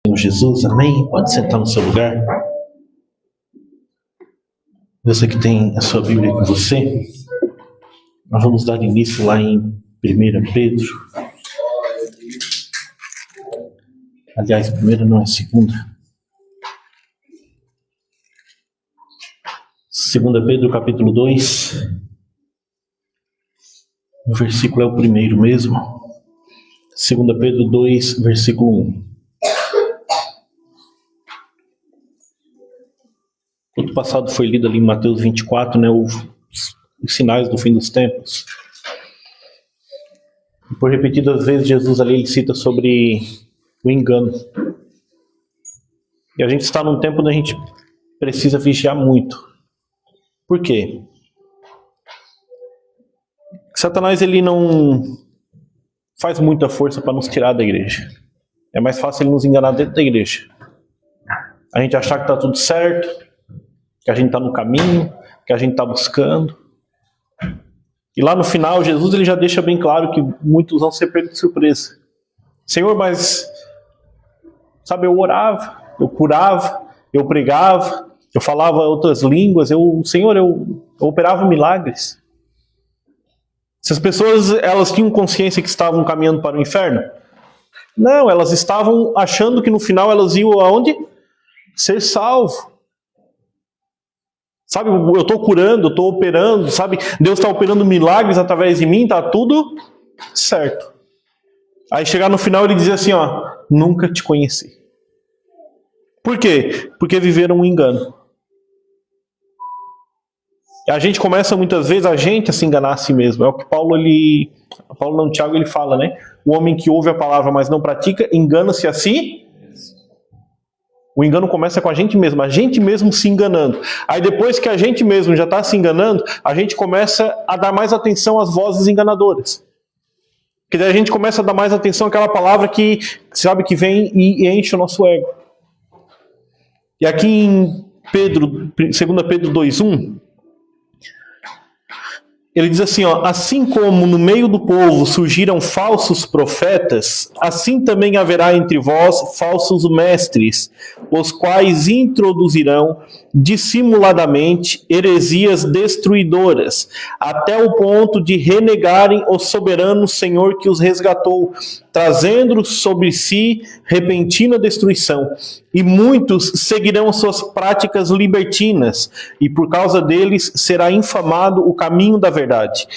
Senhor Jesus, amém? Pode sentar no seu lugar. Você que tem a sua Bíblia com você, nós vamos dar início lá em 1 Pedro. Aliás, primeira não é segunda. 2 Pedro capítulo 2. O versículo é o primeiro mesmo. 2 Pedro 2, versículo 1. O passado foi lido ali em Mateus 24, né, os sinais do fim dos tempos. Por repetidas vezes, Jesus ali ele cita sobre o engano. E a gente está num tempo onde a gente precisa vigiar muito. Por quê? Satanás ele não faz muita força para nos tirar da igreja. É mais fácil ele nos enganar dentro da igreja. A gente achar que está tudo certo, que a gente está no caminho, que a gente está buscando. E lá no final, Jesus ele já deixa bem claro que muitos vão ser pegos de surpresa. Senhor, mas, sabe, eu orava, eu curava, eu pregava, eu falava outras línguas, Senhor, eu operava milagres. Essas pessoas, elas tinham consciência que estavam caminhando para o inferno? Não, elas estavam achando que no final elas iam aonde? Ser salvo. Sabe, eu estou curando, eu estou operando, sabe? Deus está operando milagres através de mim, está tudo certo. Aí chegar no final ele diz assim, ó, nunca te conheci. Por quê? Porque viveram um engano. A gente começa muitas vezes a se enganar a si mesmo. É o que Tiago ele fala, né? O homem que ouve a palavra, mas não pratica, engana-se a si. O engano começa com a gente mesmo se enganando. Aí depois que a gente mesmo já está se enganando, a gente começa a dar mais atenção às vozes enganadoras. Porque daí a gente começa a dar mais atenção àquela palavra que, sabe, que vem e enche o nosso ego. E aqui em 2 Pedro 2:1, ele diz assim, ó, assim como no meio do povo surgiram falsos profetas, assim também haverá entre vós falsos mestres, os quais introduzirão dissimuladamente heresias destruidoras, até o ponto de renegarem o soberano Senhor que os resgatou, trazendo sobre si repentina destruição. E muitos seguirão suas práticas libertinas, e por causa deles será infamado o caminho da verdade.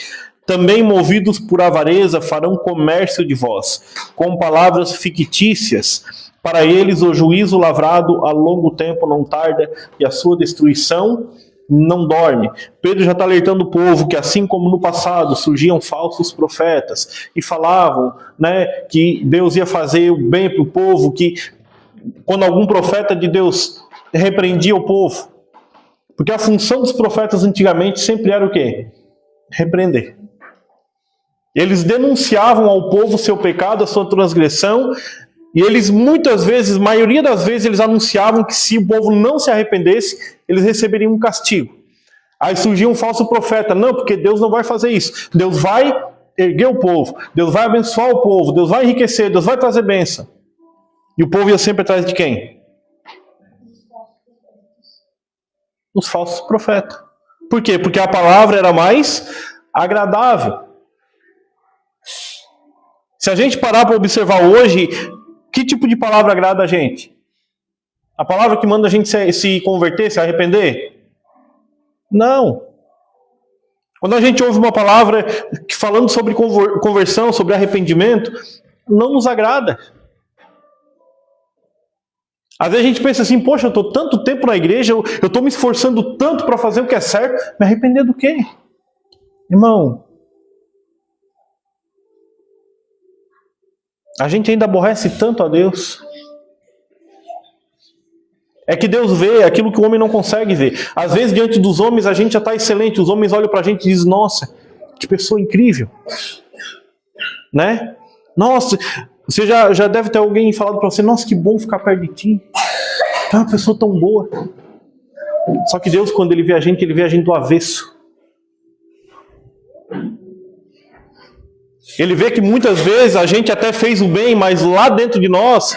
Também, movidos por avareza, farão comércio de vós, com palavras fictícias. Para eles o juízo lavrado a longo tempo não tarda, e a sua destruição não dorme. Pedro já está alertando o povo que, assim como no passado surgiam falsos profetas e falavam, né, que Deus ia fazer o bem para o povo, que quando algum profeta de Deus repreendia o povo, porque a função dos profetas antigamente sempre era o quê? Repreender. Eles denunciavam ao povo seu pecado, a sua transgressão, e eles muitas vezes, maioria das vezes, eles anunciavam que se o povo não se arrependesse, eles receberiam um castigo. Aí surgia um falso profeta, não, porque Deus não vai fazer isso. Deus vai erguer o povo, Deus vai abençoar o povo, Deus vai enriquecer, Deus vai trazer bênção. E o povo ia sempre atrás de quem? Os falsos profetas. Por quê? Porque a palavra era mais agradável. Se a gente parar para observar hoje, que tipo de palavra agrada a gente? A palavra que manda a gente se converter, se arrepender? Não. Quando a gente ouve uma palavra falando sobre conversão, sobre arrependimento, não nos agrada. Às vezes a gente pensa assim, poxa, eu estou tanto tempo na igreja, eu estou me esforçando tanto para fazer o que é certo, me arrepender do quê? Irmão, a gente ainda aborrece tanto a Deus. É que Deus vê aquilo que o homem não consegue ver. Às vezes, diante dos homens, a gente já está excelente. Os homens olham para a gente e dizem, nossa, que pessoa incrível. Né? Nossa, você já deve ter alguém falado para você, nossa, que bom ficar perto de ti. É uma pessoa tão boa. Só que Deus, quando Ele vê a gente do avesso. Ele vê que muitas vezes a gente até fez o bem, mas lá dentro de nós,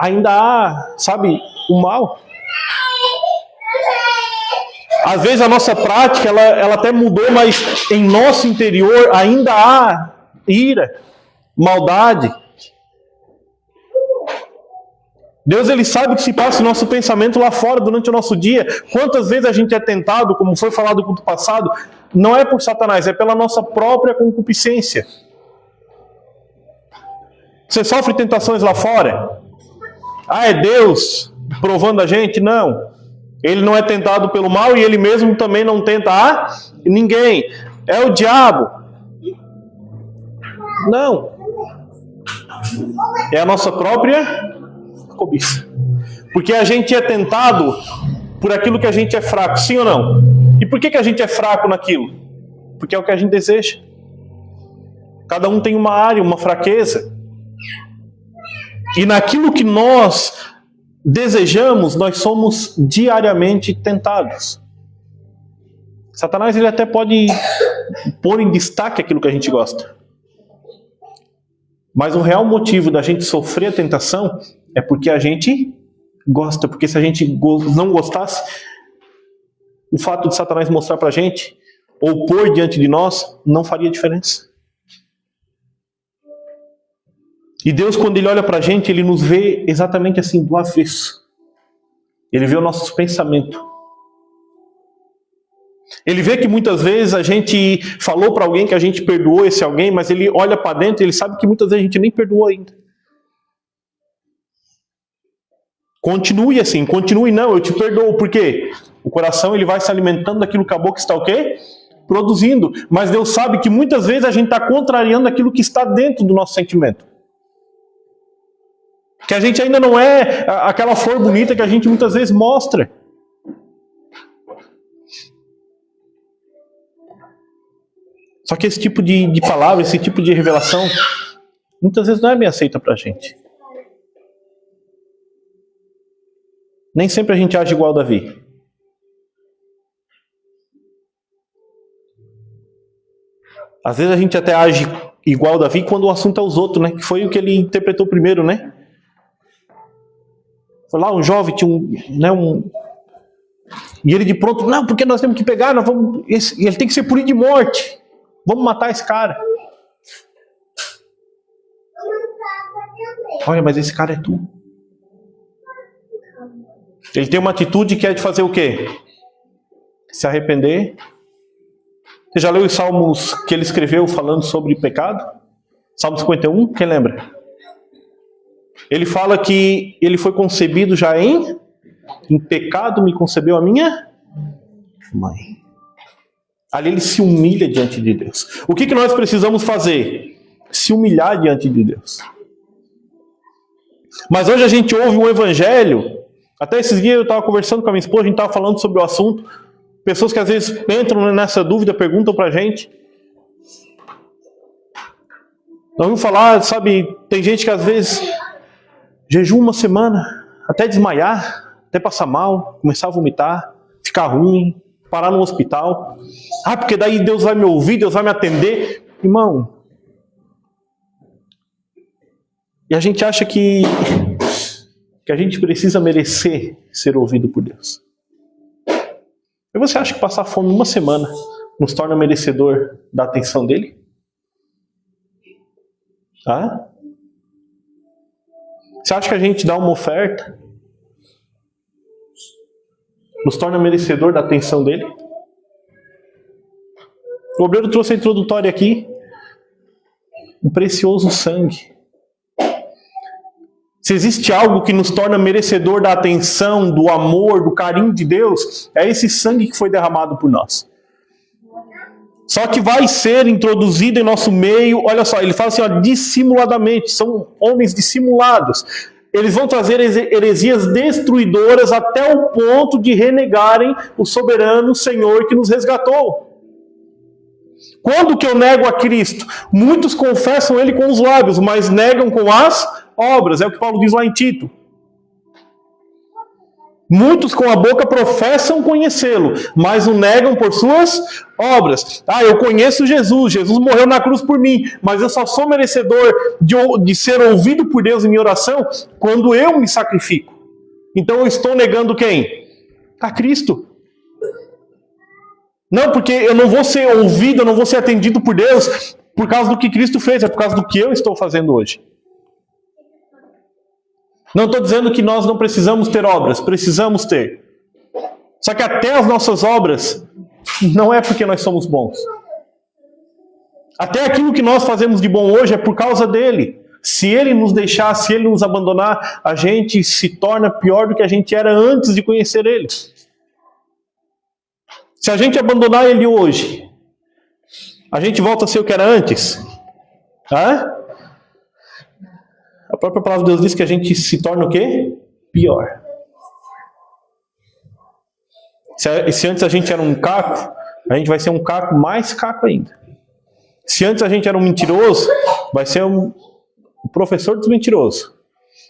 ainda há, sabe, o mal. Às vezes a nossa prática, ela até mudou, mas em nosso interior ainda há ira, maldade. Deus, Ele sabe o que se passa no nosso pensamento lá fora durante o nosso dia. Quantas vezes a gente é tentado, como foi falado no culto passado, não é por Satanás, é pela nossa própria concupiscência. Você sofre tentações lá fora? Ah, é Deus provando a gente? Não. Ele não é tentado pelo mal e Ele mesmo também não tenta a ninguém. É o diabo? Não. É a nossa própria cobiça. Porque a gente é tentado por aquilo que a gente é fraco, sim ou não? E por que a gente é fraco naquilo? Porque é o que a gente deseja. Cada um tem uma área, uma fraqueza. E naquilo que nós desejamos, nós somos diariamente tentados. Satanás, ele até pode pôr em destaque aquilo que a gente gosta. Mas o real motivo da gente sofrer a tentação é porque a gente gosta. Porque se a gente não gostasse, o fato de Satanás mostrar pra gente, ou pôr diante de nós, não faria diferença. E Deus, quando Ele olha pra gente, Ele nos vê exatamente assim, do avesso. Ele vê os nossos pensamentos. Ele vê que muitas vezes a gente falou para alguém que a gente perdoou esse alguém, mas Ele olha para dentro e Ele sabe que muitas vezes a gente nem perdoou ainda. Continue assim, continue não, eu te perdoo. Por quê? O coração, ele vai se alimentando daquilo que a boca está o quê? Produzindo. Mas Deus sabe que muitas vezes a gente está contrariando aquilo que está dentro do nosso sentimento. Que a gente ainda não é aquela flor bonita que a gente muitas vezes mostra. Só que esse tipo de palavra, esse tipo de revelação, muitas vezes não é bem aceita pra gente. Nem sempre a gente age igual a Davi. Às vezes a gente até age igual a Davi quando o assunto é os outros, né? Que foi o que ele interpretou primeiro, né? Foi lá um jovem, tinha e ele de pronto, não, porque nós temos que pegar, ele tem que ser punido de morte. Vamos matar esse cara. Olha, mas esse cara é tu. Ele tem uma atitude que é de fazer o quê? Se arrepender. Você já leu os salmos que ele escreveu falando sobre pecado? Salmo 51, quem lembra? Ele fala que ele foi concebido já em pecado me concebeu a minha mãe. Ali ele se humilha diante de Deus. O que nós precisamos fazer? Se humilhar diante de Deus. Mas hoje a gente ouve um evangelho. Até esses dias eu estava conversando com a minha esposa, a gente estava falando sobre o assunto. Pessoas que às vezes entram nessa dúvida, perguntam pra gente. Nós vamos falar, sabe, tem gente que às vezes jejua uma semana, até desmaiar, até passar mal, começar a vomitar, ficar ruim, parar no hospital. Ah, porque daí Deus vai me ouvir, Deus vai me atender. Irmão, e a gente acha que a gente precisa merecer ser ouvido por Deus. E você acha que passar fome uma semana nos torna merecedor da atenção dele? Ah? Você acha que a gente dá uma oferta nos torna merecedor da atenção dele? O obreiro trouxe a introdutória aqui. Um precioso sangue. Se existe algo que nos torna merecedor da atenção, do amor, do carinho de Deus, é esse sangue que foi derramado por nós. Só que vai ser introduzido em nosso meio, olha só, ele fala assim, ó, dissimuladamente, são homens dissimulados. Eles vão trazer heresias destruidoras até o ponto de renegarem o soberano Senhor que nos resgatou. Quando que eu nego a Cristo? Muitos confessam Ele com os lábios, mas negam com as obras. É o que Paulo diz lá em Tito. Muitos com a boca professam conhecê-lo, mas o negam por suas obras. Eu conheço Jesus, Jesus morreu na cruz por mim, mas eu só sou merecedor de ser ouvido por Deus em minha oração quando eu me sacrifico. Então eu estou negando quem? A Cristo. Não, porque eu não vou ser ouvido, eu não vou ser atendido por Deus por causa do que Cristo fez, é por causa do que eu estou fazendo hoje. Não estou dizendo que nós não precisamos ter obras, precisamos ter. Só que até as nossas obras, não é porque nós somos bons. Até aquilo que nós fazemos de bom hoje é por causa dele. Se ele nos deixar, se ele nos abandonar, a gente se torna pior do que a gente era antes de conhecer ele. Se a gente abandonar ele hoje, a gente volta a ser o que era antes? A própria palavra de Deus diz que a gente se torna o quê? Pior. Se antes a gente era um caco, a gente vai ser um caco mais caco ainda. Se antes a gente era um mentiroso, vai ser um professor dos mentirosos.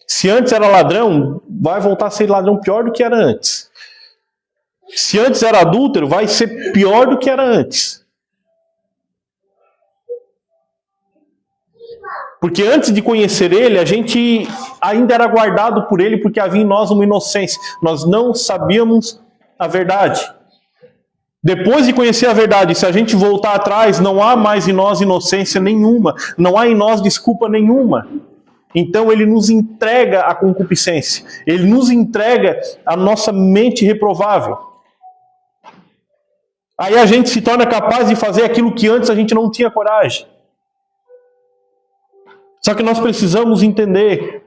Se antes era ladrão, vai voltar a ser ladrão pior do que era antes. Se antes era adúltero, vai ser pior do que era antes. Porque antes de conhecer ele, a gente ainda era guardado por ele, porque havia em nós uma inocência. Nós não sabíamos a verdade. Depois de conhecer a verdade, se a gente voltar atrás, não há mais em nós inocência nenhuma. Não há em nós desculpa nenhuma. Então ele nos entrega a concupiscência. Ele nos entrega a nossa mente reprovável. Aí a gente se torna capaz de fazer aquilo que antes a gente não tinha coragem. Só que nós precisamos entender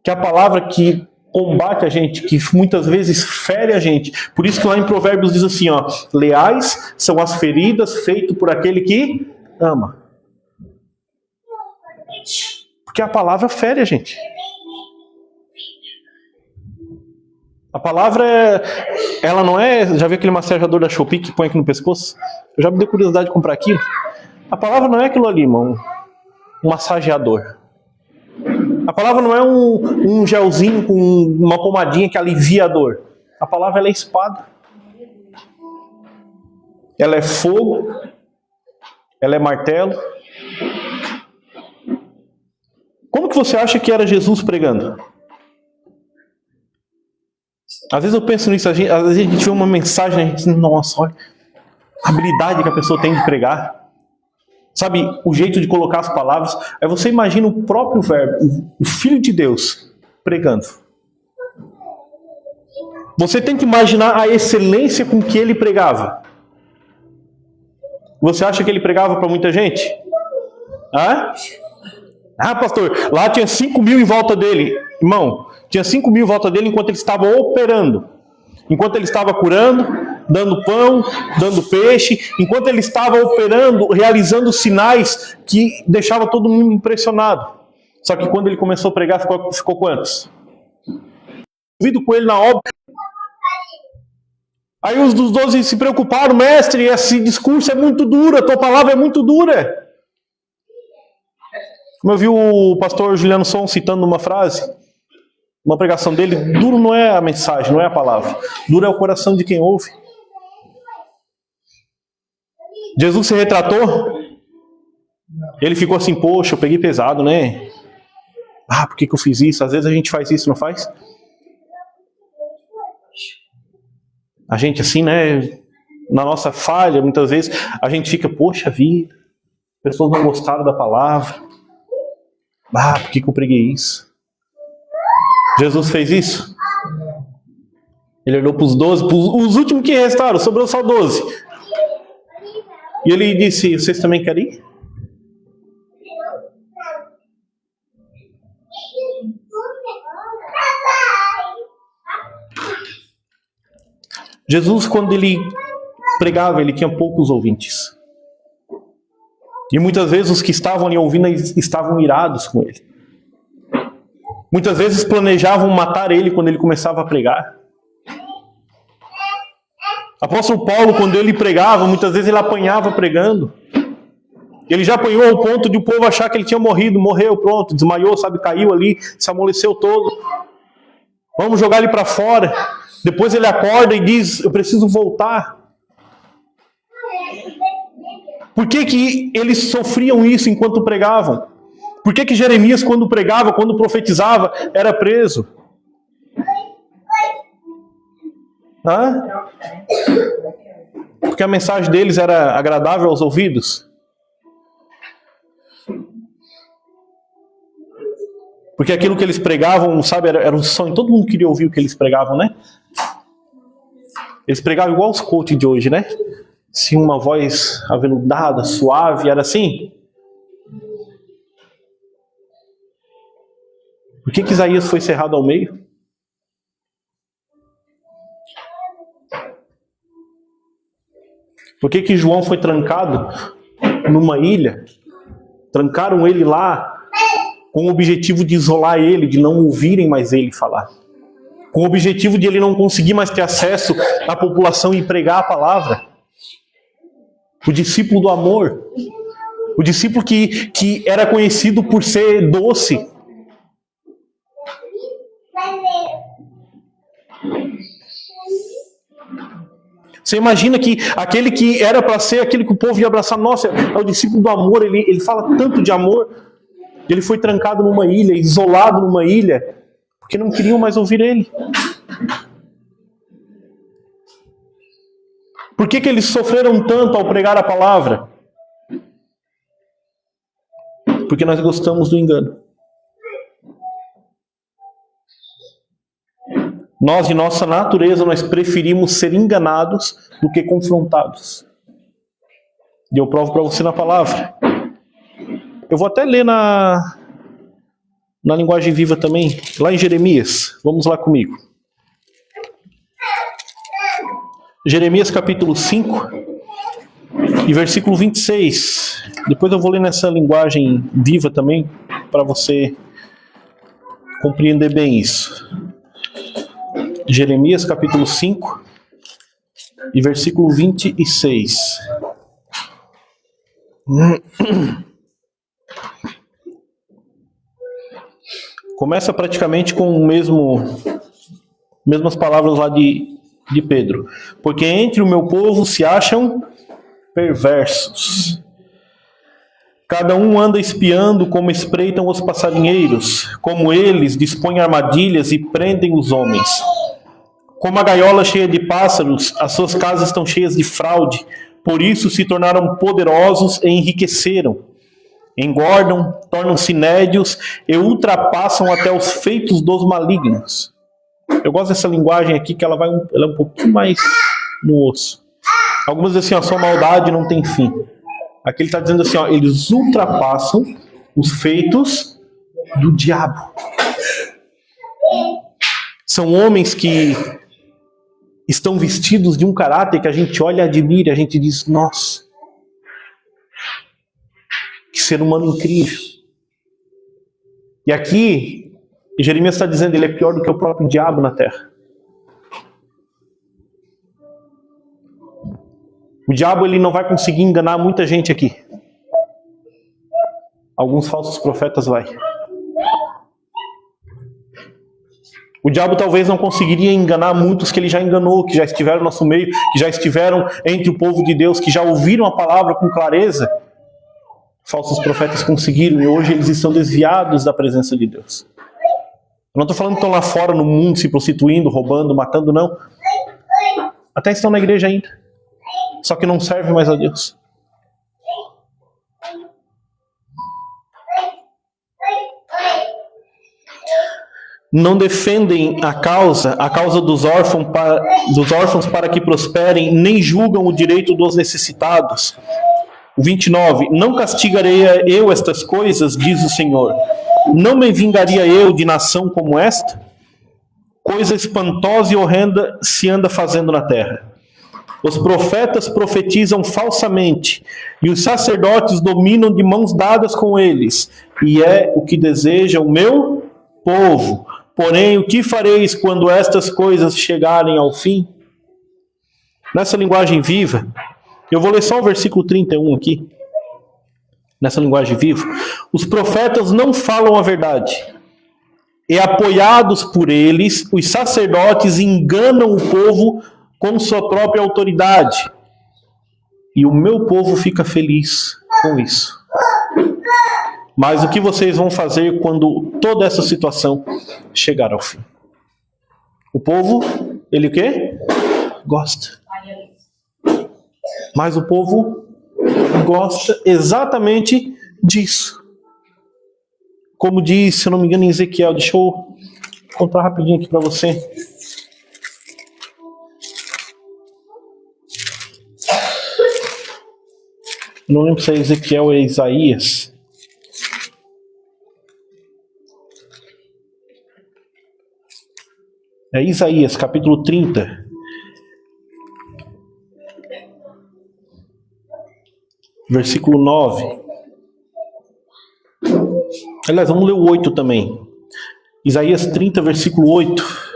que a palavra que combate a gente, que muitas vezes fere a gente, por isso que lá em Provérbios diz assim, leais são as feridas feitas por aquele que ama. Porque a palavra fere a gente. A palavra, ela não é... Já viu aquele massageador da Shopee que põe aqui no pescoço? Eu já me dei curiosidade de comprar aquilo. A palavra não é aquilo ali, irmão. Um massageador. A palavra não é um gelzinho com uma pomadinha que alivia a dor. A palavra ela é espada. Ela é fogo. Ela é martelo. Como que você acha que era Jesus pregando? Às vezes eu penso nisso, às vezes a gente vê uma mensagem e a gente diz, nossa, olha a habilidade que a pessoa tem de pregar. Sabe, o jeito de colocar as palavras. Aí você imagina o próprio verbo, o Filho de Deus, pregando. Você tem que imaginar a excelência com que ele pregava. Você acha que ele pregava para muita gente? Pastor, lá tinha 5.000 em volta dele. Irmão, tinha 5.000 em volta dele enquanto ele estava operando. Enquanto ele estava curando, dando pão, dando peixe, enquanto ele estava operando, realizando sinais que deixava todo mundo impressionado. Só que quando ele começou a pregar, ficou quantos? Envolvido com ele na obra. Aí os dos 12 se preocuparam, mestre, esse discurso é muito duro, a tua palavra é muito dura. Como eu vi o pastor Juliano Som citando uma frase, uma pregação dele, duro não é a mensagem, não é a palavra. Duro é o coração de quem ouve. Jesus se retratou. Ele ficou assim, poxa, eu peguei pesado, né? Por que eu fiz isso? Às vezes a gente faz isso, não faz? A gente assim, né? Na nossa falha, muitas vezes, a gente fica, poxa vida, pessoas não gostaram da palavra. Por que eu preguei isso? Jesus fez isso? Ele olhou para os 12, os últimos que restaram, sobrou só 12. E ele disse, vocês também querem ir? Jesus, quando ele pregava, ele tinha poucos ouvintes. E muitas vezes os que estavam ali ouvindo estavam irados com ele. Muitas vezes planejavam matar ele quando ele começava a pregar. Apóstolo Paulo, quando ele pregava, muitas vezes ele apanhava pregando. Ele já apanhou ao ponto de o povo achar que ele tinha morrido, morreu, pronto, desmaiou, caiu ali, se amoleceu todo. Vamos jogar ele para fora. Depois ele acorda e diz, eu preciso voltar. Por que que eles sofriam isso enquanto pregavam? Por que que Jeremias, quando pregava, quando profetizava, era preso? Porque a mensagem deles era agradável aos ouvidos? Porque aquilo que eles pregavam, sabe, era um sonho. Todo mundo queria ouvir o que eles pregavam, né? Eles pregavam igual os coaches de hoje, né? Sim, uma voz aveludada, suave, era assim. Por que que Isaías foi cerrado ao meio? Por que que João foi trancado numa ilha? Trancaram ele lá com o objetivo de isolar ele, de não ouvirem mais ele falar. Com o objetivo de ele não conseguir mais ter acesso à população e pregar a palavra. O discípulo do amor. O discípulo que era conhecido por ser doce. Você imagina que aquele que era para ser aquele que o povo ia abraçar, nossa, é o discípulo do amor, ele fala tanto de amor. Ele foi trancado numa ilha, isolado numa ilha, porque não queriam mais ouvir ele. Por que que eles sofreram tanto ao pregar a palavra? Porque nós gostamos do engano. Nós, de nossa natureza, nós preferimos ser enganados do que confrontados. E eu provo para você na palavra. Eu vou até ler na linguagem viva também, lá em Jeremias. Vamos lá comigo. Jeremias capítulo 5 e versículo 26. Depois eu vou ler nessa linguagem viva também, para você compreender bem isso. Jeremias capítulo 5 e versículo 26. Começa praticamente com o mesmas palavras lá de Pedro. Porque entre o meu povo se acham perversos. Cada um anda espiando como espreitam os passarinheiros, como eles dispõem armadilhas e prendem os homens. Como a gaiola cheia de pássaros, as suas casas estão cheias de fraude, por isso se tornaram poderosos e enriqueceram. Engordam, tornam-se nédios e ultrapassam até os feitos dos malignos. Eu gosto dessa linguagem aqui, que ela é um pouquinho mais no osso. Algumas dizem assim, a sua maldade não tem fim. Aqui ele está dizendo assim, ó, eles ultrapassam os feitos do diabo. São homens que estão vestidos de um caráter que a gente olha e admira, a gente diz, nossa, que ser humano incrível. E aqui, Jeremias está dizendo, ele é pior do que o próprio diabo na terra. O diabo ele não vai conseguir enganar muita gente aqui. Alguns falsos profetas vai. O diabo talvez não conseguiria enganar muitos que ele já enganou, que já estiveram no nosso meio, que já estiveram entre o povo de Deus, que já ouviram a palavra com clareza. Falsos profetas conseguiram e hoje eles estão desviados da presença de Deus. Eu não estou falando que estão lá fora no mundo se prostituindo, roubando, matando, não. Até estão na igreja ainda. Só que não servem mais a Deus. Não defendem a causa dos órfãos para que prosperem, nem julgam o direito dos necessitados. 29. Não castigarei eu estas coisas, diz o Senhor. Não me vingaria eu de nação como esta? Coisa espantosa e horrenda se anda fazendo na terra. Os profetas profetizam falsamente, e os sacerdotes dominam de mãos dadas com eles, e é o que deseja o meu povo. Porém, o que fareis quando estas coisas chegarem ao fim? Nessa linguagem viva, eu vou ler só o versículo 31 aqui. Nessa linguagem viva, os profetas não falam a verdade. e apoiados por eles, os sacerdotes enganam o povo com sua própria autoridade. E o meu povo fica feliz com isso. Mas o que vocês vão fazer quando toda essa situação chegar ao fim? O povo, ele o quê? Gosta. Mas o povo gosta exatamente disso. Como diz, se eu não me engano, em Ezequiel, deixa eu contar rapidinho aqui para você. Não lembro se é Ezequiel ou é Isaías. É Isaías, capítulo 30. Versículo 9. Aliás, vamos ler o 8 também. Isaías 30, versículo 8.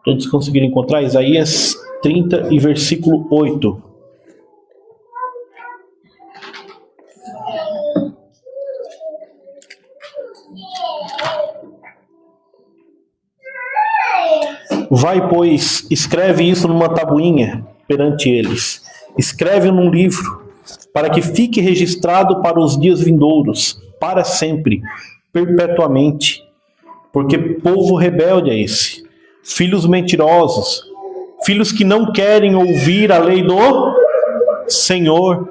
Todos conseguiram encontrar? Isaías 30 e versículo 8. Vai, pois, escreve isso numa tabuinha perante eles. Escreve num livro, para que fique registrado para os dias vindouros, para sempre, perpetuamente. Porque povo rebelde é esse. Filhos mentirosos, filhos que não querem ouvir a lei do Senhor.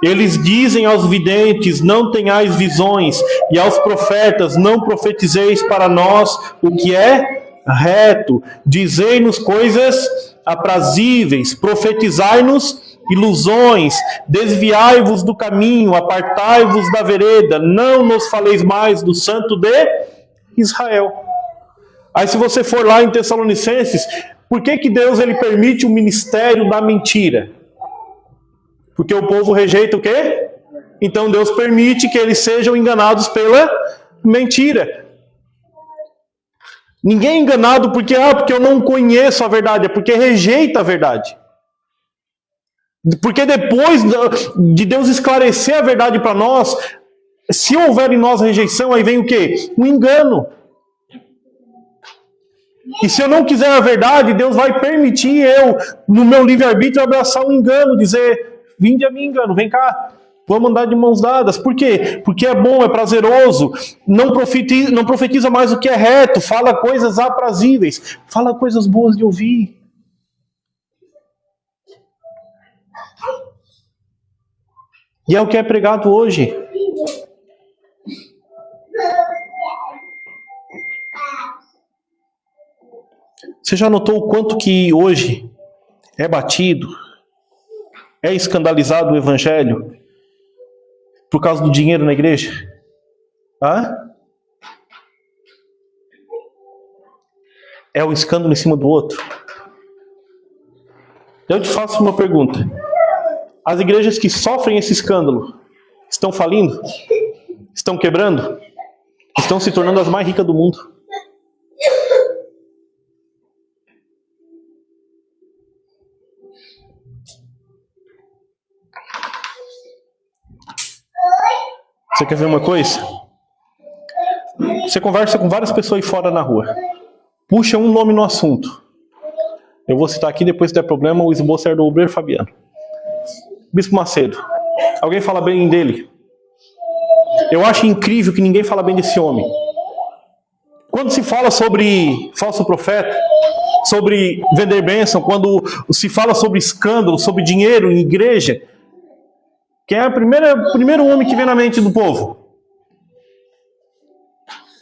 Eles dizem aos videntes, não tenhais visões, e aos profetas, não profetizeis para nós o que é reto. Dizei-nos coisas aprazíveis, profetizai-nos ilusões, desviai-vos do caminho, apartai-vos da vereda, não nos faleis mais do Santo de Israel. Aí se você for lá em Tessalonicenses, por que Deus ele permite o ministério da mentira? Porque o povo rejeita o quê? Então Deus permite que eles sejam enganados pela mentira. Ninguém é enganado porque eu não conheço a verdade, é porque rejeita a verdade. Porque depois de Deus esclarecer a verdade para nós, se houver em nós rejeição, aí vem o quê? Um engano. E se eu não quiser a verdade, Deus vai permitir eu, no meu livre-arbítrio, abraçar um engano, dizer, vinde a mim, engano, vem cá, vamos andar de mãos dadas. Por quê? Porque é bom, é prazeroso, não profetiza mais o que é reto, fala coisas aprazíveis, fala coisas boas de ouvir. E é o que é pregado hoje. Você já notou o quanto que hoje é batido, é escandalizado o evangelho por causa do dinheiro na igreja? É um escândalo em cima do outro. Eu te faço uma pergunta. As igrejas que sofrem esse escândalo estão falindo? Estão quebrando? Estão se tornando as mais ricas do mundo? Você quer ver uma coisa? Você conversa com várias pessoas aí fora na rua. Puxa um nome no assunto. Eu vou citar aqui, depois se der problema, o esboço é do Obreiro Fabiano. Bispo Macedo. Alguém fala bem dele? Eu acho incrível que ninguém fala bem desse homem. Quando se fala sobre falso profeta, sobre vender bênção, quando se fala sobre escândalo, sobre dinheiro em igreja, quem é o primeiro homem que vem na mente do povo?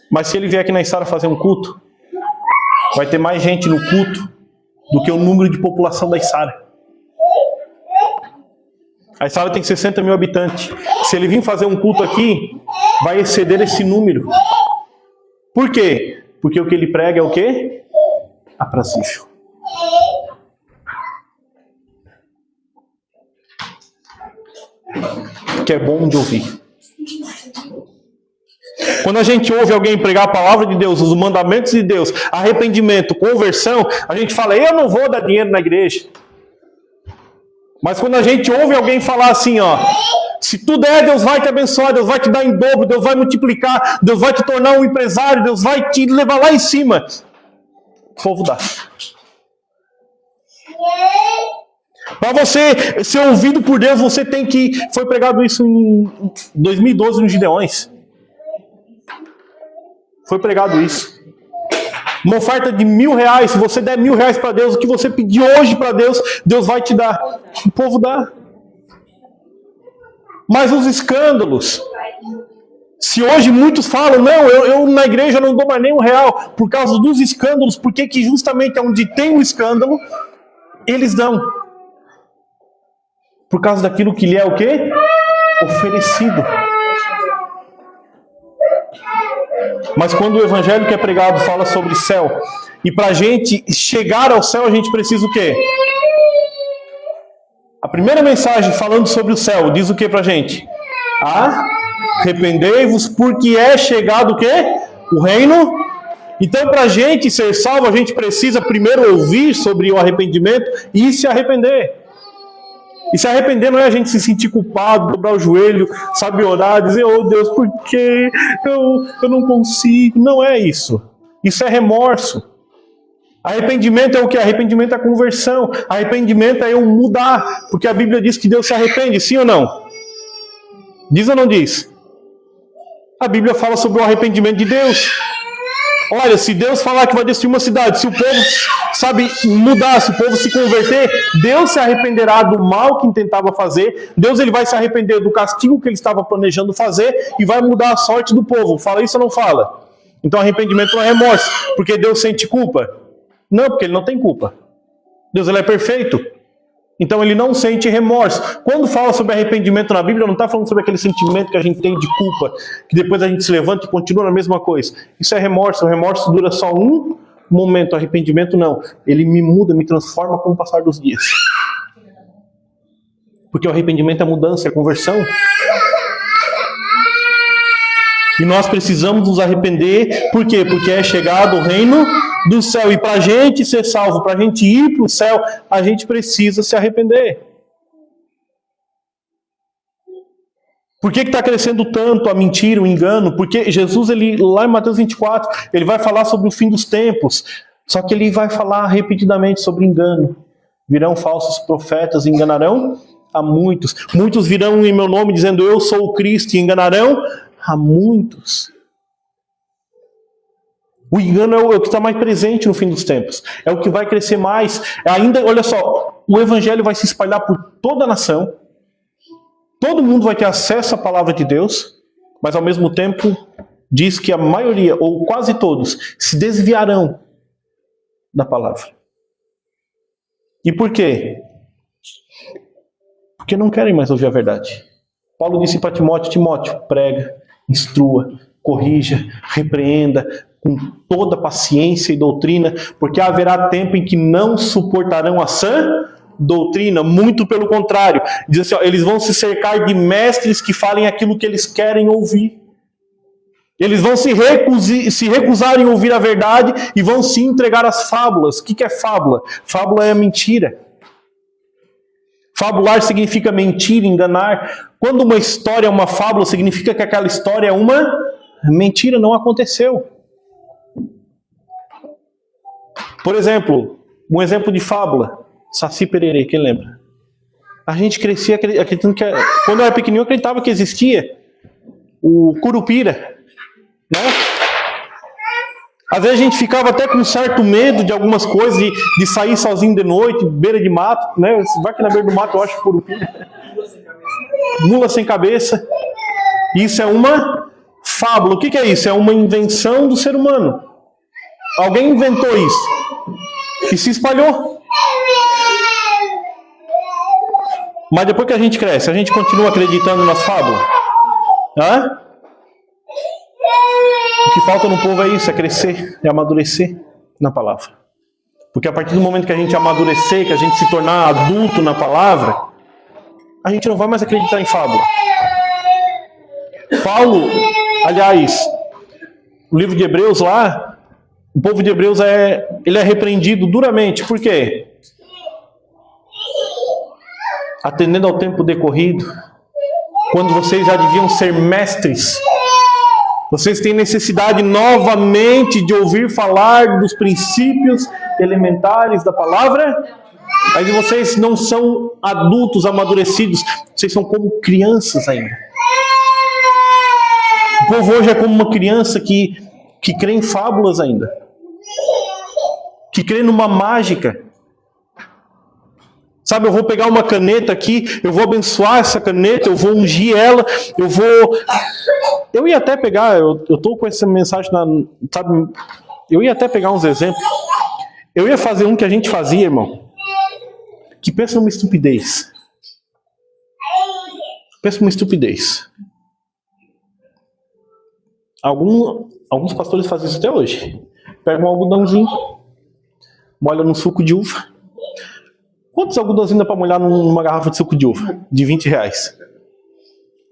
Mas se ele vier aqui na Isara fazer um culto, vai ter mais gente no culto do que o número de população da Isara. A Isara tem 60 mil habitantes. Se ele vir fazer um culto aqui, vai exceder esse número. Por quê? Porque o que ele prega é o quê? Aprazível. Que é bom de ouvir. Quando a gente ouve alguém pregar a palavra de Deus, os mandamentos de Deus, arrependimento, conversão, a gente fala, eu não vou dar dinheiro na igreja. Mas quando a gente ouve alguém falar assim, ó, se tu der, Deus vai te abençoar, Deus vai te dar em dobro, Deus vai multiplicar, Deus vai te tornar um empresário, Deus vai te levar lá em cima. O povo dá. Para você ser ouvido por Deus, você tem que... Foi pregado isso em 2012 nos Gideões. Foi pregado isso. Uma oferta de R$1.000, se você der R$1.000 para Deus, o que você pedir hoje para Deus, Deus vai te dar. O povo dá. Mas os escândalos, se hoje muitos falam, não, eu na igreja não dou mais nem R$1 por causa dos escândalos, porque que justamente onde tem um escândalo, eles dão. Por causa daquilo que lhe é o quê? Oferecido. Mas quando o evangelho que é pregado fala sobre céu, e para a gente chegar ao céu, a gente precisa o quê? A primeira mensagem falando sobre o céu diz o que para a gente? Arrependei-vos, porque é chegado o quê? O reino. Então, para a gente ser salvo, a gente precisa primeiro ouvir sobre o arrependimento e se arrepender. E se arrepender não é a gente se sentir culpado, dobrar o joelho, sabe, orar, dizer, oh Deus, por que eu não consigo? Não é isso. Isso é remorso. Arrependimento é o que? Arrependimento é conversão. Arrependimento é eu mudar. Porque a Bíblia diz que Deus se arrepende, sim ou não? Diz ou não diz? A Bíblia fala sobre o arrependimento de Deus. Olha, se Deus falar que vai destruir uma cidade, se o povo, sabe, mudar, se o povo se converter, Deus se arrependerá do mal que tentava fazer, Deus ele vai se arrepender do castigo que ele estava planejando fazer e vai mudar a sorte do povo. Fala isso ou não fala? Então arrependimento não é remorso, porque Deus sente culpa? Não, porque ele não tem culpa. Deus ele é perfeito. Então ele não sente remorso. Quando fala sobre arrependimento na Bíblia, não está falando sobre aquele sentimento que a gente tem de culpa, que depois a gente se levanta e continua na mesma coisa. Isso é remorso. O remorso dura só um momento. O arrependimento não. Ele me muda, me transforma com o passar dos dias. Porque o arrependimento é mudança, é conversão. E nós precisamos nos arrepender. Por quê? Porque é chegado o reino do céu. E para a gente ser salvo, para a gente ir para o céu, a gente precisa se arrepender. Por que está crescendo tanto a mentira, o engano? Porque Jesus, ele, lá em Mateus 24, ele vai falar sobre o fim dos tempos. Só que ele vai falar repetidamente sobre engano. Virão falsos profetas e enganarão a muitos. Muitos virão em meu nome dizendo eu sou o Cristo e enganarão a muitos. O engano é o que está mais presente no fim dos tempos. É o que vai crescer mais. Ainda, olha só, o evangelho vai se espalhar por toda a nação. Todo mundo vai ter acesso à palavra de Deus. Mas ao mesmo tempo, diz que a maioria, ou quase todos, se desviarão da palavra. E por quê? Porque não querem mais ouvir a verdade. Paulo disse para Timóteo, Timóteo, prega, instrua, corrija, repreenda, com toda paciência e doutrina, porque haverá tempo em que não suportarão a sã doutrina, muito pelo contrário. Diz assim, ó, eles vão se cercar de mestres que falem aquilo que eles querem ouvir. Eles vão se recusar em ouvir a verdade e vão se entregar às fábulas. O que é fábula? Fábula é mentira. Fabular significa mentir, enganar. Quando uma história é uma fábula, significa que aquela história é uma mentira, não aconteceu. Por exemplo, um exemplo de fábula, Saci Pererê, quem lembra? A gente crescia acreditando que, quando eu era pequenininho, eu acreditava que existia o Curupira, né? Às vezes a gente ficava até com certo medo de algumas coisas, de sair sozinho de noite, beira de mato, né? Vai que na beira do mato eu acho Curupira. Mula sem cabeça. Isso é uma fábula. O que é isso? É uma invenção do ser humano. Alguém inventou isso e se espalhou. Mas depois que a gente cresce, a gente continua acreditando nas fábulas? Hã? O que falta no povo é isso, é crescer, é amadurecer na palavra. Porque a partir do momento que a gente amadurecer, que a gente se tornar adulto na palavra, a gente não vai mais acreditar em fábula. Paulo, aliás, o livro de Hebreus lá, o povo de Hebreus ele é repreendido duramente. Por quê? atendendo ao tempo decorrido, quando vocês já deviam ser mestres, vocês têm necessidade novamente de ouvir falar dos princípios elementares da palavra, mas vocês não são adultos amadurecidos, vocês são como crianças ainda. O povo hoje é como uma criança que crê em fábulas ainda, que crê numa mágica. Sabe, eu vou pegar uma caneta aqui, eu vou abençoar essa caneta, eu vou ungir ela, eu ia até pegar, eu tô com essa mensagem, sabe, eu ia até pegar uns exemplos. Eu ia fazer um que a gente fazia, irmão, que pensa numa estupidez. Pensa numa estupidez. Alguns pastores fazem isso até hoje. Pega um algodãozinho, molha num suco de uva. Quantos algodãozinhos dá para molhar numa garrafa de suco de uva? De R$20.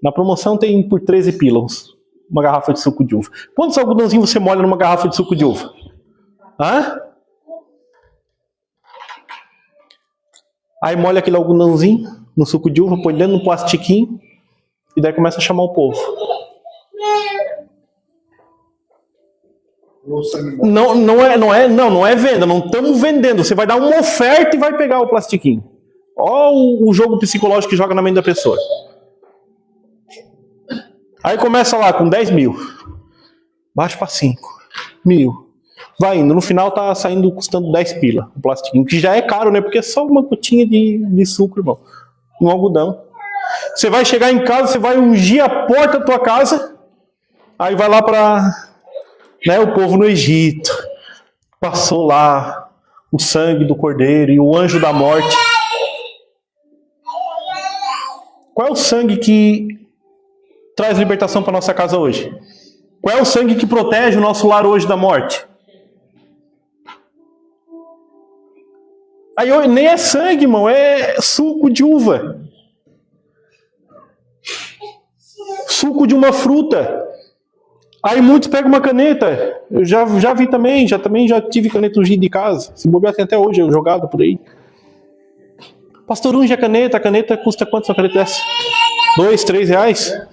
Na promoção tem por 13 pílulas uma garrafa de suco de uva. Quantos algodãozinhos você molha numa garrafa de suco de uva? Hã? Aí molha aquele algodãozinho no suco de uva, põe dentro de um plastiquinho e daí começa a chamar o povo. Não é venda, não estamos vendendo. Você vai dar uma oferta e vai pegar o plastiquinho. Olha o jogo psicológico que joga na mente da pessoa. Aí começa lá com 10 mil. Baixa para 5 mil. Vai indo. No final tá saindo custando 10 pila o plastiquinho, que já é caro, né? Porque é só uma gotinha de suco, irmão. Um algodão. Você vai chegar em casa, você vai ungir a porta da tua casa. Aí vai lá para... Né, o povo no Egito passou lá o sangue do cordeiro e o anjo da morte. Qual é o sangue que traz libertação para nossa casa hoje? Qual é o sangue que protege o nosso lar hoje da morte? Aí nem é sangue, irmão, é suco de uva. Suco de uma fruta. Aí muitos pegam uma caneta. Eu já vi também, já tive caneta ungida de casa. Se bobear tem até hoje, jogado por aí. Pastor, unge a caneta custa quanto essa caneta dessa? R$2, R$3?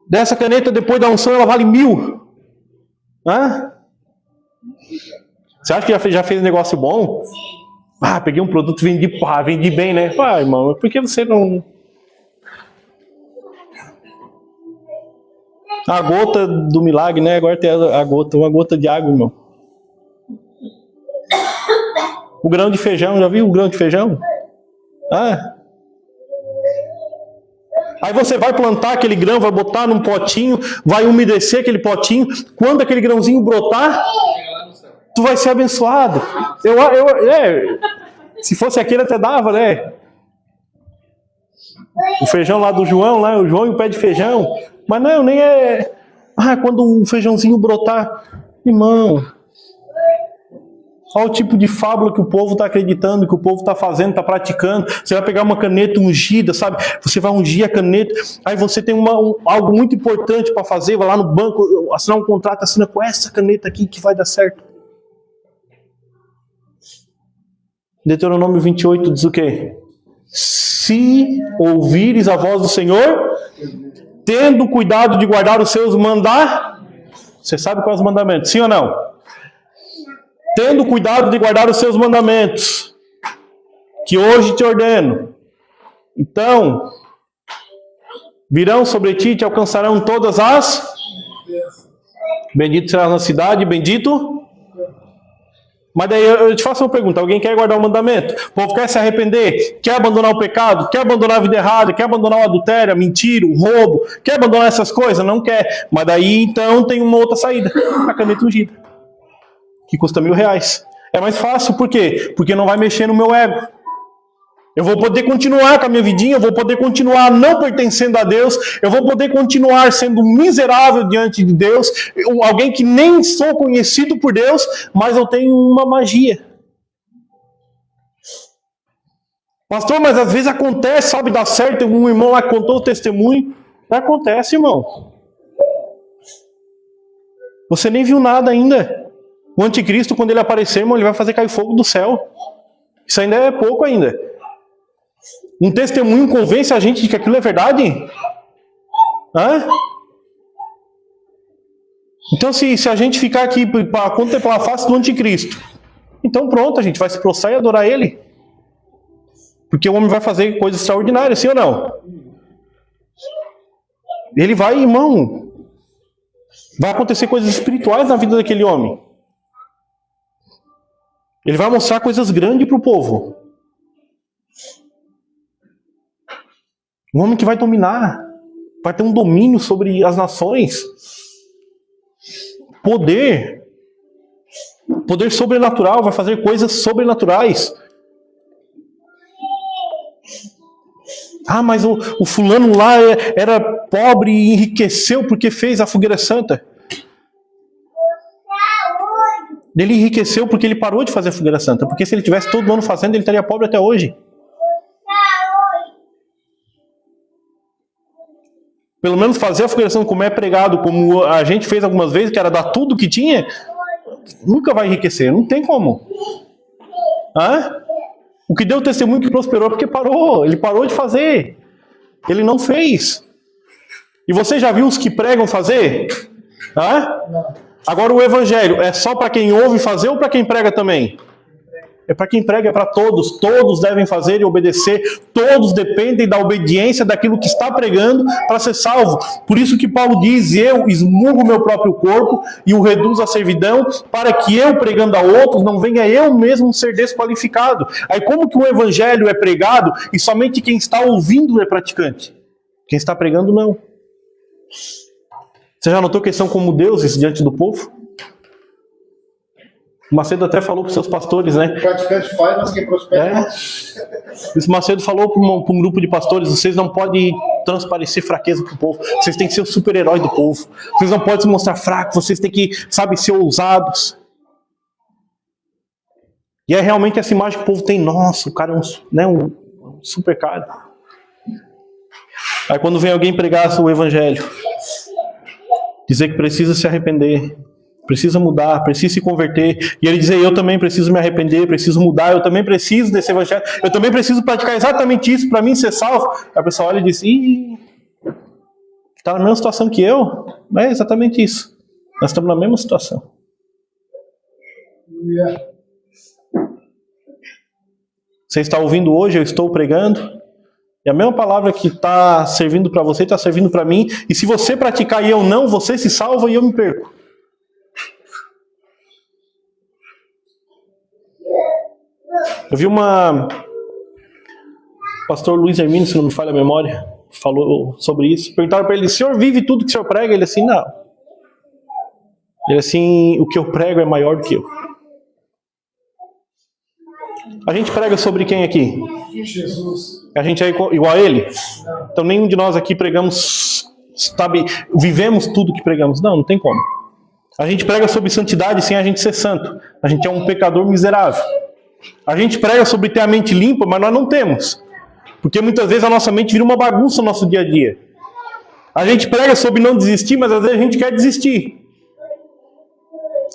Dessa caneta, depois da unção, ela vale 1.000. Hã? Você acha que já fez um negócio bom? Peguei um produto, vendi bem, né? Irmão, por que você não... A gota do milagre, né? Agora tem uma gota de água, irmão. O grão de feijão, já viu o grão de feijão? Aí você vai plantar aquele grão, vai botar num potinho, vai umedecer aquele potinho. Quando aquele grãozinho brotar, tu vai ser abençoado. Se fosse aquele até dava, né? O feijão lá do João, o João e o pé de feijão. Mas não, nem é... quando o feijãozinho brotar... Irmão, olha o tipo de fábula que o povo está acreditando, que o povo está fazendo, está praticando. Você vai pegar uma caneta ungida, sabe? Você vai ungir a caneta, aí você tem algo muito importante para fazer, vai lá no banco, assinar um contrato, assina com essa caneta aqui que vai dar certo. Deuteronômio 28 diz o quê? Se ouvires a voz do Senhor, tendo cuidado de guardar os seus mandamentos. Você sabe quais os mandamentos, sim ou não? Tendo cuidado de guardar os seus mandamentos, que hoje te ordeno. Então, virão sobre ti e te alcançarão todas as... Bendito serás na cidade, bendito... Mas daí eu te faço uma pergunta, alguém quer guardar o mandamento? O povo quer se arrepender? Quer abandonar o pecado? Quer abandonar a vida errada? Quer abandonar o adultério, a mentira, o roubo? Quer abandonar essas coisas? Não quer. Mas daí então tem uma outra saída, a caneta ungida, que custa R$1.000. É mais fácil, por quê? Porque não vai mexer no meu ego. Eu vou poder continuar com a minha vidinha, eu vou poder continuar não pertencendo a Deus, eu vou poder continuar sendo miserável diante de Deus, alguém que nem sou conhecido por Deus, mas eu tenho uma magia. Pastor, mas às vezes acontece, sabe, dá certo, um irmão lá contou o testemunho. Acontece, irmão. Você nem viu nada ainda. O anticristo, quando ele aparecer, irmão, ele vai fazer cair fogo do céu. Isso ainda é pouco ainda. Um testemunho convence a gente de que aquilo é verdade? Hã? Então, se a gente ficar aqui para contemplar a face do anticristo, então pronto, a gente vai se prostrar e adorar ele. Porque o homem vai fazer coisas extraordinárias, sim ou não? Ele vai, irmão, vai acontecer coisas espirituais na vida daquele homem. Ele vai mostrar coisas grandes para o povo. Um homem que vai dominar, vai ter um domínio sobre as nações. Poder sobrenatural, vai fazer coisas sobrenaturais. Ah, mas o fulano lá era pobre e enriqueceu porque fez a fogueira santa. Ele enriqueceu porque ele parou de fazer a fogueira santa. Porque se ele tivesse todo ano fazendo, ele estaria pobre até hoje. Pelo menos fazer a fogueira santa como é pregado, como a gente fez algumas vezes, que era dar tudo que tinha, nunca vai enriquecer. Não tem como. Hã? O que deu testemunho que prosperou é porque parou. Ele parou de fazer. Ele não fez. E você já viu os que pregam fazer? Hã? Agora o evangelho é só para quem ouve fazer ou para quem prega também? É para quem prega, é para todos. Todos devem fazer e obedecer. Todos dependem da obediência daquilo que está pregando para ser salvo. Por isso que Paulo diz, eu esmurro meu próprio corpo e o reduzo à servidão, para que eu, pregando a outros, não venha eu mesmo ser desqualificado. Aí como que o evangelho é pregado e somente quem está ouvindo é praticante? Quem está pregando, não. Você já notou que eles são como deuses diante do povo? O Macedo até falou para os seus pastores, né? O praticante faz, mas quem prospera. Esse Macedo falou para um grupo de pastores, vocês não podem transparecer fraqueza para o povo. Vocês têm que ser o super-herói do povo. Vocês não podem se mostrar fracos, vocês têm que, ser ousados. E é realmente essa imagem que o povo tem. Nossa, o cara é um super cara. Aí quando vem alguém pregar o evangelho, dizer que precisa se arrepender, precisa mudar, precisa se converter, e ele dizer, eu também preciso me arrepender, preciso mudar, eu também preciso desse evangelho, eu também preciso praticar exatamente isso para mim ser salvo. Aí a pessoa olha e diz, está na mesma situação que eu? É exatamente isso. Nós estamos na mesma situação. Você está ouvindo hoje, eu estou pregando, e a mesma palavra que está servindo para você, está servindo para mim, e se você praticar e eu não, você se salva e eu me perco. Eu vi pastor Luiz Hermínio, se não me falha a memória, falou sobre isso. Perguntaram para ele, o senhor vive tudo que o senhor prega? Ele assim, não. Ele assim, o que eu prego é maior do que eu. A gente prega sobre quem aqui? Jesus. A gente é igual a ele? Então nenhum de nós aqui pregamos, vivemos tudo que pregamos. Não tem como. A gente prega sobre santidade sem a gente ser santo. A gente é um pecador miserável. A gente prega sobre ter a mente limpa, mas nós não temos. Porque muitas vezes a nossa mente vira uma bagunça no nosso dia a dia. A gente prega sobre não desistir, mas às vezes a gente quer desistir.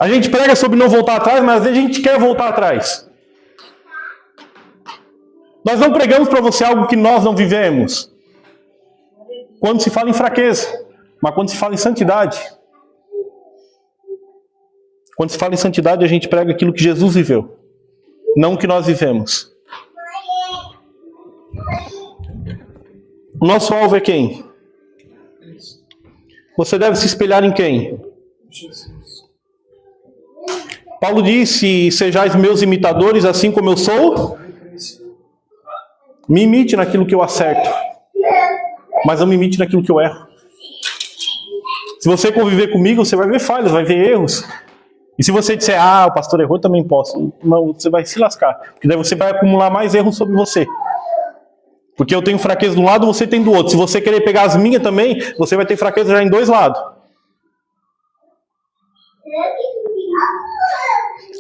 A gente prega sobre não voltar atrás, mas às vezes a gente quer voltar atrás. Nós não pregamos para você algo que nós não vivemos. Quando se fala em fraqueza, mas quando se fala em santidade. Quando se fala em santidade, a gente prega aquilo que Jesus viveu. Não o que nós vivemos. O nosso alvo é quem? Você deve se espelhar em quem? Jesus. Paulo disse, sejais meus imitadores, assim como eu sou. Me imite naquilo que eu acerto. Mas não me imite naquilo que eu erro. Se você conviver comigo, você vai ver falhas, vai ver erros. E se você disser, o pastor errou, eu também posso. Não, você vai se lascar. Porque daí você vai acumular mais erros sobre você. Porque eu tenho fraqueza de um lado, você tem do outro. Se você querer pegar as minhas também, você vai ter fraqueza já em dois lados.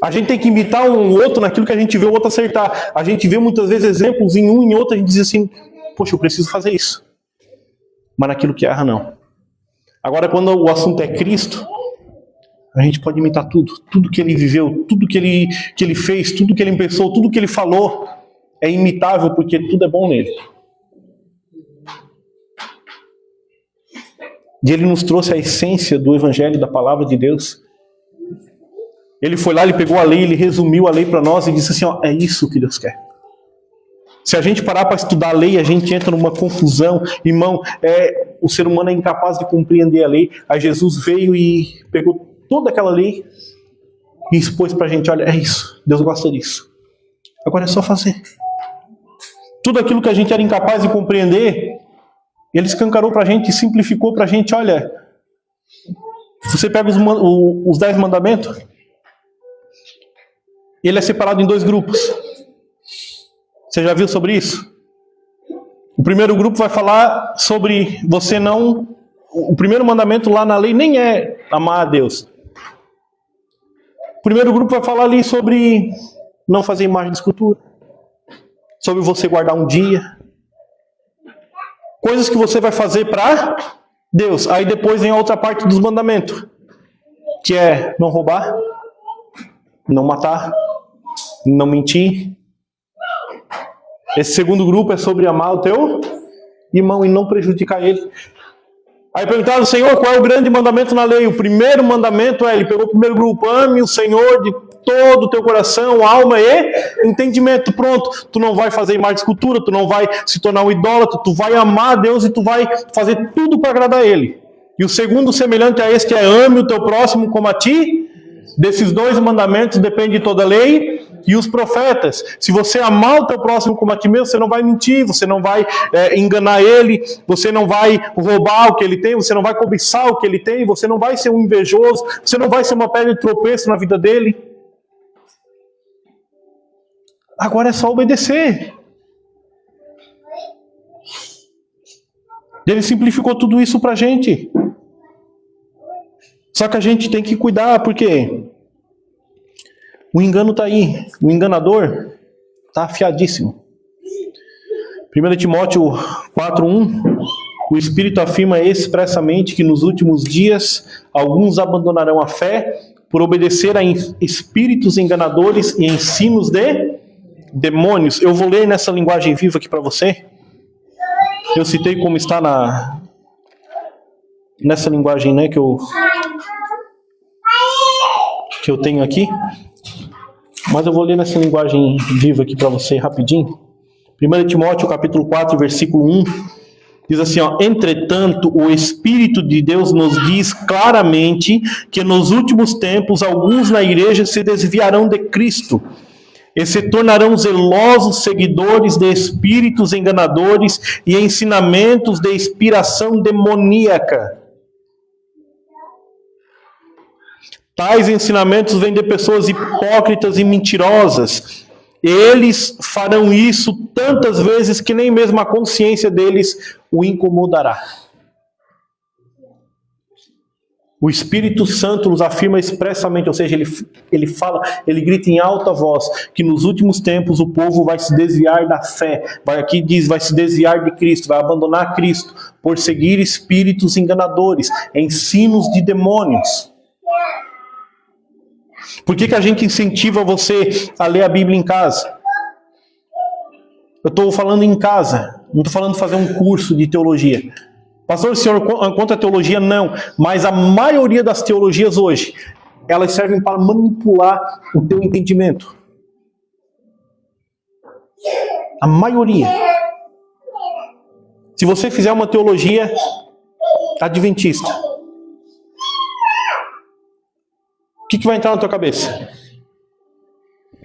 A gente tem que imitar um outro naquilo que a gente vê o outro acertar. A gente vê muitas vezes exemplos em um e em outro, a gente diz assim, poxa, eu preciso fazer isso. Mas naquilo que erra, não. Agora, quando o assunto é Cristo, a gente pode imitar tudo. Tudo que ele viveu, tudo que ele fez, tudo que ele pensou, tudo que ele falou. é imitável porque tudo é bom nele. E ele nos trouxe a essência do Evangelho, da Palavra de Deus. Ele foi lá, ele pegou a lei, ele resumiu a lei para nós e disse assim, ó, é isso que Deus quer. Se a gente parar para estudar a lei, a gente entra numa confusão. Irmão, o ser humano é incapaz de compreender a lei. Aí Jesus veio e pegou toda aquela lei e expôs para a gente, olha, é isso, Deus gosta disso. Agora é só fazer. Tudo aquilo que a gente era incapaz de compreender, ele escancarou para a gente e simplificou para a gente, olha, você pega os 10 mandamentos, ele é separado em 2 grupos. Você já viu sobre isso? O primeiro grupo vai falar sobre você não... O primeiro mandamento lá na lei nem é amar a Deus. O primeiro grupo vai falar ali sobre não fazer imagem de escultura. Sobre você guardar um dia. Coisas que você vai fazer para Deus. Aí depois vem a outra parte dos mandamentos. Que é não roubar, não matar, não mentir. Esse segundo grupo é sobre amar o teu irmão e não prejudicar ele. Aí perguntaram, Senhor, qual é o grande mandamento na lei? O primeiro mandamento ele pegou o primeiro grupo, ame o Senhor de todo o teu coração, alma e entendimento. Pronto, tu não vai fazer imagem de escultura, tu não vai se tornar um idólatra, tu vai amar a Deus e tu vai fazer tudo para agradar a Ele. E o segundo semelhante a esse que é ame o teu próximo como a ti. Desses 2 mandamentos depende toda a lei e os profetas. Se você amar o teu próximo como a ti mesmo, você não vai mentir, você não vai enganar ele, você não vai roubar o que ele tem, você não vai cobiçar o que ele tem, você não vai ser um invejoso, você não vai ser uma pedra de tropeço na vida dele. Agora é só obedecer. Ele simplificou tudo isso pra gente. Só que a gente tem que cuidar, porque o engano está aí. O enganador está afiadíssimo. 1 Timóteo 4:1, o Espírito afirma expressamente que nos últimos dias alguns abandonarão a fé por obedecer a espíritos enganadores e ensinos de demônios. Eu vou ler nessa linguagem viva aqui para você. Eu citei como está nessa linguagem, né, que eu tenho aqui, mas eu vou ler nessa linguagem viva aqui para você rapidinho. 1 Timóteo capítulo 4, versículo 1, diz assim, ó, entretanto, o Espírito de Deus nos diz claramente que nos últimos tempos alguns na igreja se desviarão de Cristo e se tornarão zelosos seguidores de espíritos enganadores e ensinamentos de inspiração demoníaca. Tais ensinamentos vêm de pessoas hipócritas e mentirosas. Eles farão isso tantas vezes que nem mesmo a consciência deles o incomodará. O Espírito Santo nos afirma expressamente, ou seja, ele fala, ele grita em alta voz, que nos últimos tempos o povo vai se desviar da fé. Aqui diz, vai se desviar de Cristo, vai abandonar Cristo, por seguir espíritos enganadores, ensinos de demônios. Por que a gente incentiva você a ler a Bíblia em casa? Eu estou falando em casa, não estou falando de fazer um curso de teologia. Pastor, o senhor contra a teologia? Não. Mas a maioria das teologias hoje, elas servem para manipular o teu entendimento. A maioria. Se você fizer uma teologia adventista, o que vai entrar na tua cabeça?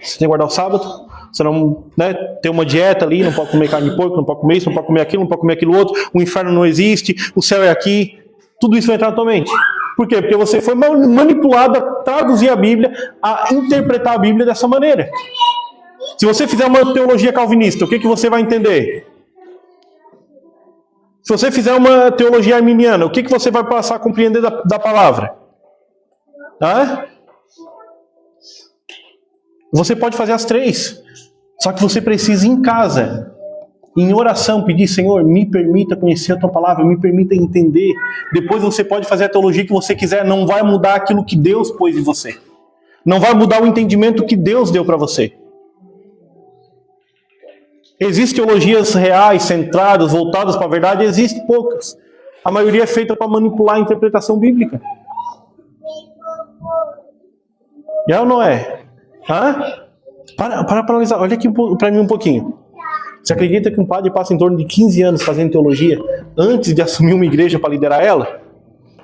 Você tem que guardar o sábado? Você não, né, tem uma dieta ali, não pode comer carne de porco, não pode comer isso, não pode comer aquilo, não pode comer aquilo outro, o inferno não existe, o céu é aqui. Tudo isso vai entrar na tua mente. Por quê? Porque você foi manipulado a traduzir a Bíblia, a interpretar a Bíblia dessa maneira. Se você fizer uma teologia calvinista, o que você vai entender? Se você fizer uma teologia arminiana, o que você vai passar a compreender da palavra? Você pode fazer as 3. Só que você precisa em casa, em oração, pedir, Senhor, me permita conhecer a tua palavra, me permita entender. Depois você pode fazer a teologia que você quiser, não vai mudar aquilo que Deus pôs em você. Não vai mudar o entendimento que Deus deu para você. Existem teologias reais, centradas, voltadas para a verdade? Existem poucas. A maioria é feita para manipular a interpretação bíblica. É ou não é? Hã? Para analisar. Olha aqui para mim um pouquinho. Você acredita que um padre passa em torno de 15 anos fazendo teologia antes de assumir uma igreja para liderar ela?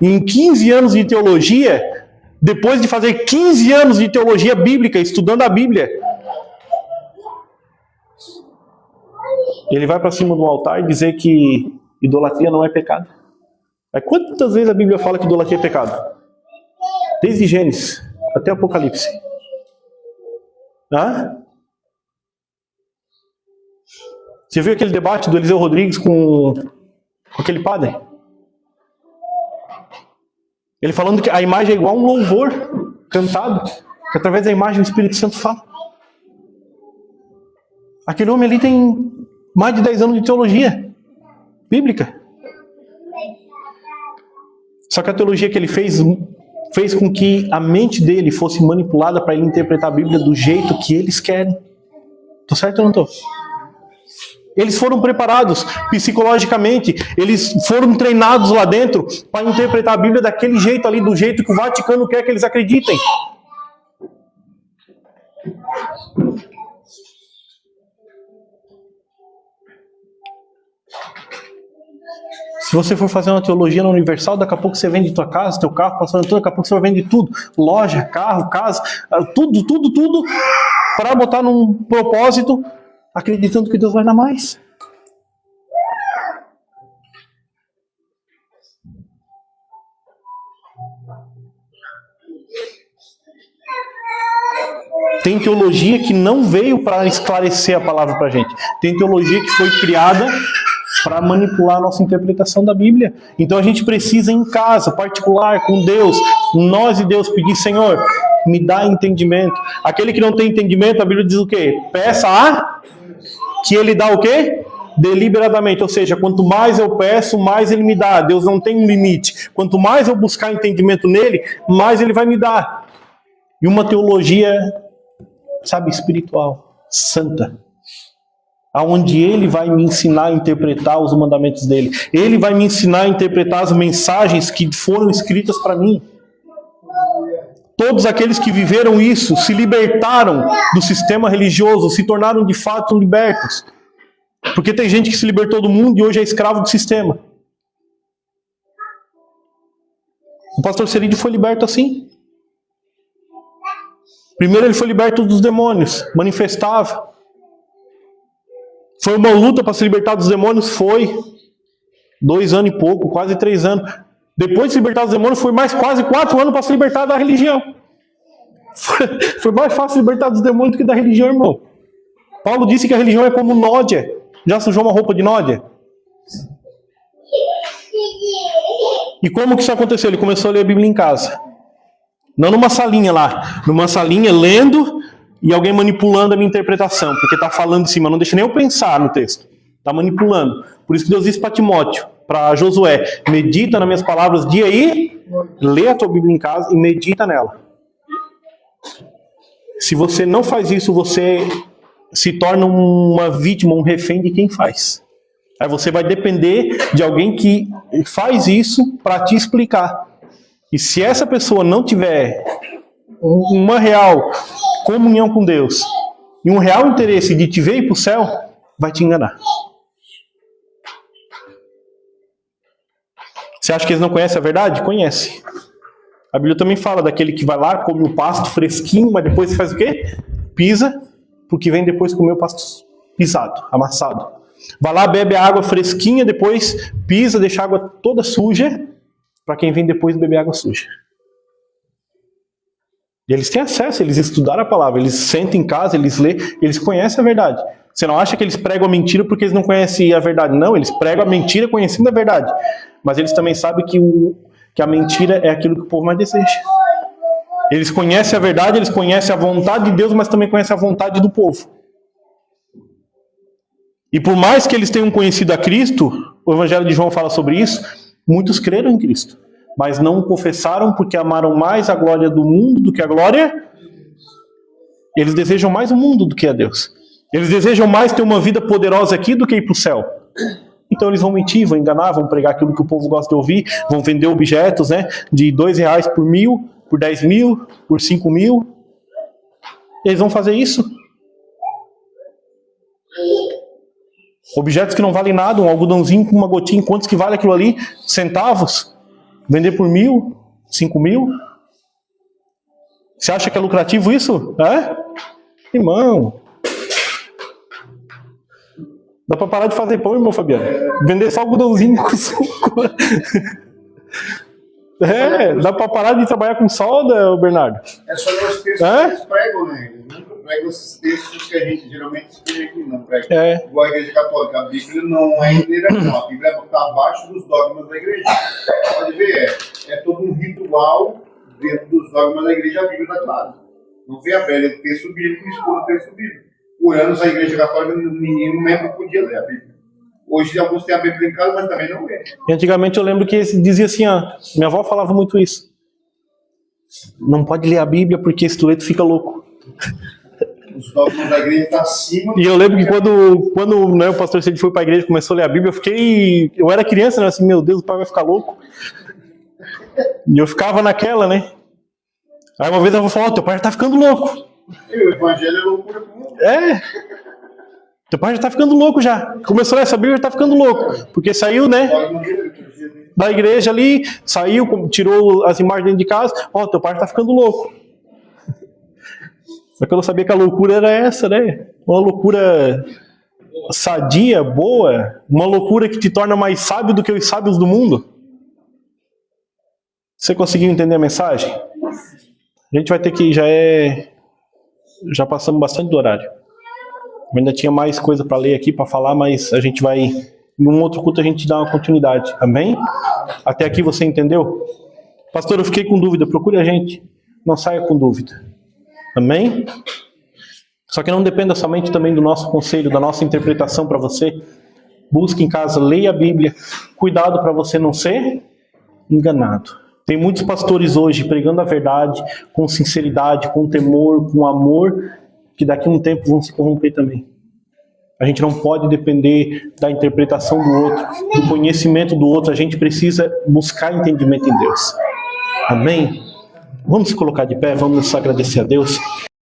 E em 15 anos de teologia, depois de fazer 15 anos de teologia bíblica, estudando a Bíblia, ele vai para cima do altar e dizer que idolatria não é pecado. Mas quantas vezes a Bíblia fala que idolatria é pecado? Desde Gênesis até Apocalipse. Hã? Você viu aquele debate do Eliseu Rodrigues com aquele padre? Ele falando que a imagem é igual a um louvor cantado, que através da imagem o Espírito Santo fala. Aquele homem ali tem mais de 10 anos de teologia bíblica. Só que a teologia que ele fez com que a mente dele fosse manipulada para ele interpretar a Bíblia do jeito que eles querem. Tô certo ou não tô? Eles foram preparados psicologicamente, eles foram treinados lá dentro para interpretar a Bíblia daquele jeito ali, do jeito que o Vaticano quer que eles acreditem. Se você for fazer uma teologia na Universal, daqui a pouco você vende tua casa, teu carro, passando tudo, daqui a pouco você vai vender tudo. Loja, carro, casa, tudo, para botar num propósito, acreditando que Deus vai dar mais. Tem teologia que não veio para esclarecer a palavra para a gente. Tem teologia que foi criada para manipular a nossa interpretação da Bíblia. Então a gente precisa em casa, particular, com Deus, nós e Deus, pedir: Senhor, me dá entendimento. Aquele que não tem entendimento, a Bíblia diz o quê? Peça a que ele dá o quê? Deliberadamente. Ou seja, quanto mais eu peço, mais ele me dá. Deus não tem um limite. Quanto mais eu buscar entendimento nele, mais ele vai me dar. E uma teologia, sabe, espiritual, santa, aonde ele vai me ensinar a interpretar os mandamentos dele. Ele vai me ensinar a interpretar as mensagens que foram escritas para mim. Todos aqueles que viveram isso se libertaram do sistema religioso, se tornaram de fato libertos. Porque tem gente que se libertou do mundo e hoje é escravo do sistema. O pastor Cerídio foi liberto assim. Primeiro ele foi liberto dos demônios, manifestava. Foi uma luta para se libertar dos demônios? Foi. 2 anos e pouco, quase 3 anos. Depois de se libertar dos demônios, foi mais quase 4 anos para se libertar da religião. Foi mais fácil se libertar dos demônios do que da religião, irmão. Paulo disse que a religião é como nódia. Já sujou uma roupa de nódia? E como que isso aconteceu? Ele começou a ler a Bíblia em casa. Não numa salinha lá. Numa salinha lendo e alguém manipulando a minha interpretação. Porque está falando em cima, não deixa nem eu pensar no texto. Está manipulando. Por isso que Deus disse para Timóteo, para Josué: medita nas minhas palavras dia e lê a tua Bíblia em casa e medita nela. Se você não faz isso, você se torna uma vítima, um refém de quem faz. Aí você vai depender de alguém que faz isso para te explicar. E se essa pessoa não tiver uma real comunhão com Deus e um real interesse de te ver ir para o céu, vai te enganar. Você acha que eles não conhecem a verdade? Conhece. A Bíblia também fala daquele que vai lá, come o pasto fresquinho, mas depois faz o quê? Pisa, porque vem depois comer o pasto pisado, amassado. Vai lá, bebe a água fresquinha, depois pisa, deixa a água toda suja, para quem vem depois beber água suja. E eles têm acesso, eles estudaram a palavra, eles sentam em casa, eles lêem, eles conhecem a verdade. Você não acha que eles pregam a mentira porque eles não conhecem a verdade? Não, eles pregam a mentira conhecendo a verdade. Mas eles também sabem que a mentira é aquilo que o povo mais deseja. Eles conhecem a verdade, eles conhecem a vontade de Deus, mas também conhecem a vontade do povo. E por mais que eles tenham conhecido a Cristo, o Evangelho de João fala sobre isso, muitos creram em Cristo, mas não o confessaram porque amaram mais a glória do mundo do que a glória. Eles desejam mais o mundo do que a Deus. Eles desejam mais ter uma vida poderosa aqui do que ir para o céu. Então eles vão mentir, vão enganar, vão pregar aquilo que o povo gosta de ouvir, vão vender objetos, né, de R$2 por 1.000, por 10.000, por 5.000. Eles vão fazer isso. Objetos que não valem nada, um algodãozinho com uma gotinha, quantos que vale aquilo ali? Centavos. Vender por 1.000, 5.000. Você acha que é lucrativo isso? É? Irmão. Dá pra parar de fazer pão, irmão Fabiano? Vender só algodãozinho com suco. Dá pra parar de trabalhar com solda, Bernardo? É só os textos que eles pregam, né? Eles nunca pregam esses textos que a gente geralmente escreve aqui, não prega. Igual a Igreja Católica, a Bíblia não é inteira, não. A Bíblia está abaixo dos dogmas da igreja. Pode ver, é todo um ritual dentro dos dogmas da igreja, a Bíblia está clara. Não vê a velha do texto bíblico e expor o texto bíblico. Por anos a Igreja Católica, nenhum membro podia ler a Bíblia. Hoje alguns têm a Bíblia em casa, mas também não lê. Antigamente eu lembro que dizia assim, minha avó falava muito isso. Não pode ler a Bíblia porque se tu ler tu fica louco. Os dogmas da igreja estão acima. E eu lembro que quando né, o pastor Cid foi para a igreja e começou a ler a Bíblia, eu era criança, né, assim, meu Deus, o pai vai ficar louco. E eu ficava naquela, né. Aí uma vez eu vou falar, teu pai já tá ficando louco. E o evangelho é loucura comum. Teu pai já tá ficando louco já. Começou a ler essa Bíblia, já tá ficando louco. Porque saiu, né, da igreja ali, saiu, tirou as imagens dentro de casa. Teu pai já tá ficando louco. Só que eu não sabia que a loucura era essa, né? Uma loucura sadia, boa. Uma loucura que te torna mais sábio do que os sábios do mundo. Você conseguiu entender a mensagem? A gente vai ter que... Já passamos bastante do horário. Eu ainda tinha mais coisa para ler aqui, para falar, mas a gente vai... Em um outro culto a gente dá uma continuidade. Amém? Até aqui você entendeu? Pastor, eu fiquei com dúvida. Procure a gente. Não saia com dúvida. Amém? Só que não dependa somente também do nosso conselho, da nossa interpretação para você. Busque em casa, leia a Bíblia. Cuidado para você não ser enganado. Tem muitos pastores hoje pregando a verdade com sinceridade, com temor, com amor, que daqui a um tempo vão se corromper também. A gente não pode depender da interpretação do outro, do conhecimento do outro. A gente precisa buscar entendimento em Deus. Amém? Vamos se colocar de pé, vamos agradecer a Deus.